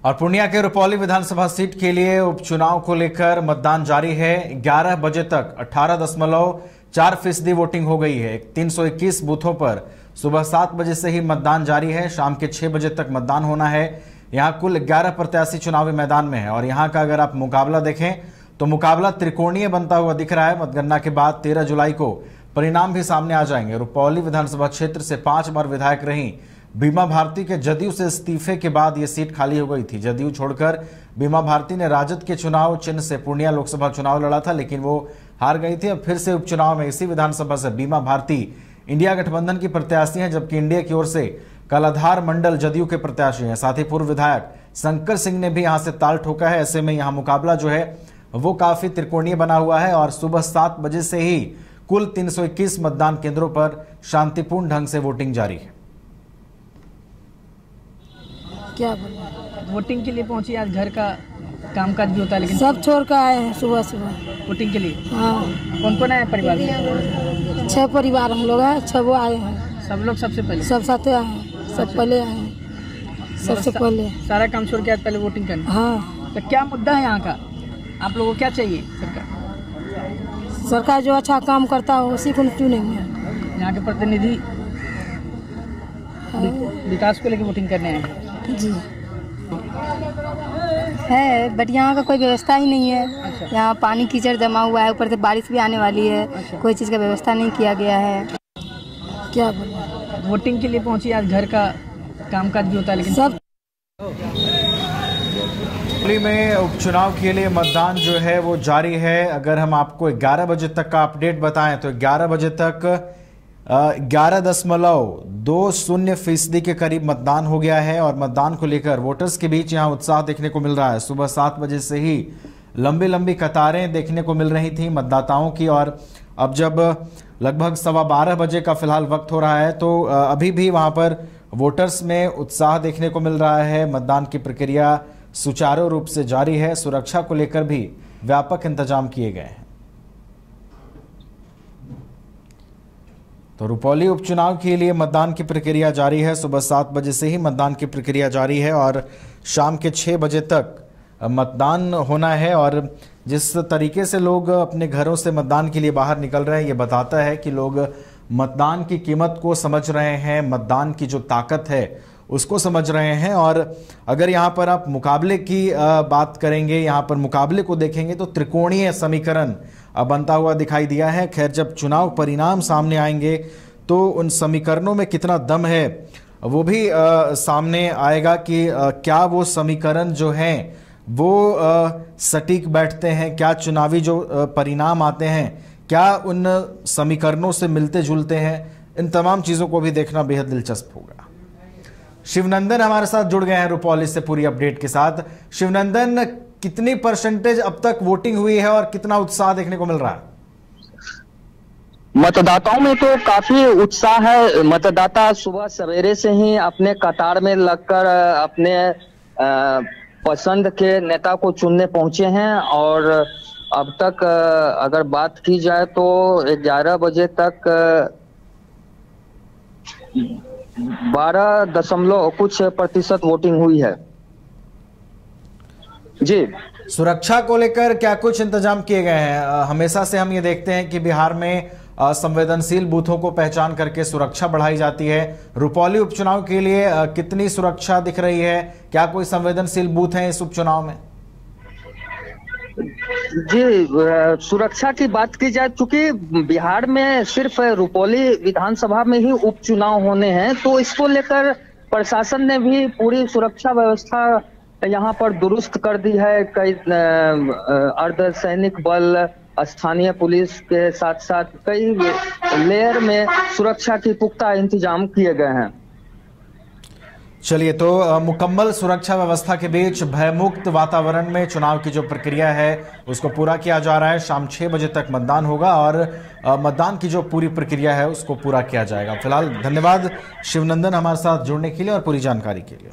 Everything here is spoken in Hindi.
और पूर्णिया के रुपौली विधानसभा सीट के लिए उपचुनाव को लेकर मतदान जारी है। 11 बजे तक 18.4% वोटिंग हो गई है। 321 बूथों पर सुबह 7 बजे से ही मतदान जारी है। शाम के 6 बजे तक मतदान होना है। यहां कुल 11 प्रत्याशी चुनावी मैदान में है और यहां का अगर आप मुकाबला देखें तो मुकाबला त्रिकोणीय बनता हुआ दिख रहा है। मतगणना के बाद 13 जुलाई को परिणाम भी सामने आ जाएंगे। रुपौली विधानसभा क्षेत्र से 5 बार विधायक रही बीमा भारती के जदयू से इस्तीफे के बाद यह सीट खाली हो गई थी। जदयू छोड़कर बीमा भारती ने राजद के चुनाव चिन्ह से पूर्णिया लोकसभा चुनाव लड़ा था, लेकिन वो हार गई थी। अब फिर से उपचुनाव में इसी विधानसभा से बीमा भारती इंडिया गठबंधन की प्रत्याशी हैं, जबकि इंडिया की ओर से कलाधार मंडल जदयू के प्रत्याशी हैं। साथ ही पूर्व विधायक शंकर सिंह ने भी यहां से ताल ठोका है। ऐसे में यहां मुकाबला जो है वो काफी त्रिकोणीय बना हुआ है और सुबह 7 बजे से ही कुल 321 मतदान केंद्रों पर शांतिपूर्ण ढंग से वोटिंग जारी है। क्या बोले? वोटिंग के लिए पहुंची। आज घर का कामकाज भी होता है, लेकिन सब छोड़ कर आए हैं सुबह सुबह वोटिंग के लिए। हाँ, कौन कौन आया परिवार में? 6 परिवार हम लोग हैं, 6 वो आए हैं। सब लोग सबसे पहले सब साथ आए हैं, सब पहले आए हैं, सबसे पहले सारा काम छोड़ के आज पहले वोटिंग करना। हाँ, तो क्या मुद्दा है यहाँ का? आप लोगों को क्या चाहिए? सरकार जो अच्छा काम करता हो उसी को चुनेंगे। यहाँ के प्रतिनिधि विकास को लेकर वोटिंग करने आए हैं जी है, बट यहाँ का कोई व्यवस्था ही नहीं है। अच्छा। यहाँ पानी कीचड़ जमा हुआ है, ऊपर से बारिश भी आने वाली है। अच्छा। कोई चीज़ का व्यवस्था नहीं किया गया है। क्या बोले? वोटिंग के लिए पहुंची। आज घर का कामकाज भी होता है, लेकिन सब में उपचुनाव के लिए मतदान जो है वो जारी है। अगर हम आपको 11 बजे तक का अपडेट बताएं तो 11 बजे तक 11.20% के करीब मतदान हो गया है और मतदान को लेकर वोटर्स के बीच यहां उत्साह देखने को मिल रहा है। सुबह 7 बजे से ही लंबी लंबी कतारें देखने को मिल रही थी मतदाताओं की और अब जब लगभग 12:15 बजे का फिलहाल वक्त हो रहा है तो अभी भी वहां पर वोटर्स में उत्साह देखने को मिल रहा है। मतदान की प्रक्रिया सुचारू रूप से जारी है। सुरक्षा को लेकर भी व्यापक इंतजाम किए गए हैं। तो रुपौली उपचुनाव के लिए मतदान की प्रक्रिया जारी है। सुबह 7 बजे से ही मतदान की प्रक्रिया जारी है और शाम के 6 बजे तक मतदान होना है। और जिस तरीके से लोग अपने घरों से मतदान के लिए बाहर निकल रहे हैं, ये बताता है कि लोग मतदान की कीमत को समझ रहे हैं, मतदान की जो ताकत है उसको समझ रहे हैं। और अगर यहाँ पर आप मुकाबले की बात करेंगे, यहाँ पर मुकाबले को देखेंगे तो त्रिकोणीय समीकरण बनता हुआ दिखाई दिया है। खैर, जब चुनाव परिणाम सामने आएंगे तो उन समीकरणों में कितना दम है वो भी सामने आएगा कि क्या वो समीकरण जो हैं वो सटीक बैठते हैं, क्या चुनावी जो परिणाम आते हैं क्या उन समीकरणों से मिलते जुलते हैं। इन तमाम चीज़ों को भी देखना बेहद दिलचस्प होगा। शिवनंदन हमारे साथ जुड़ गए हैं रुपौली से पूरी अपडेट के साथ। शिवनंदन, कितनी परसेंटेज अब तक वोटिंग हुई है और कितना उत्साह देखने को मिल रहा है? मतदाताओं में तो काफी उत्साह है। मतदाता सुबह सवेरे से ही अपने कतार में लगकर अपने पसंद के नेता को चुनने पहुंचे हैं और अब तक अगर बात की जाए तो 11 बजे तक 12% वोटिंग हुई है। जी, सुरक्षा को लेकर क्या कुछ इंतजाम किए गए हैं? हमेशा से हम ये देखते हैं कि बिहार में संवेदनशील बूथों को पहचान करके सुरक्षा बढ़ाई जाती है। रुपौली उपचुनाव के लिए कितनी सुरक्षा दिख रही है? क्या कोई संवेदनशील बूथ है इस उपचुनाव में? जी, सुरक्षा की बात की जाए, चूंकि बिहार में सिर्फ रुपौली विधानसभा में ही उपचुनाव होने हैं तो इसको लेकर प्रशासन ने भी पूरी सुरक्षा व्यवस्था यहाँ पर दुरुस्त कर दी है। कई अर्धसैनिक बल, स्थानीय पुलिस के साथ साथ कई लेयर में सुरक्षा की पुख्ता इंतजाम किए गए हैं। चलिए, तो मुकम्मल सुरक्षा व्यवस्था के बीच भयमुक्त वातावरण में चुनाव की जो प्रक्रिया है उसको पूरा किया जा रहा है। शाम 6 बजे तक मतदान होगा और मतदान की जो पूरी प्रक्रिया है उसको पूरा किया जाएगा। फिलहाल धन्यवाद शिवनंदन हमारे साथ जुड़ने के लिए और पूरी जानकारी के लिए।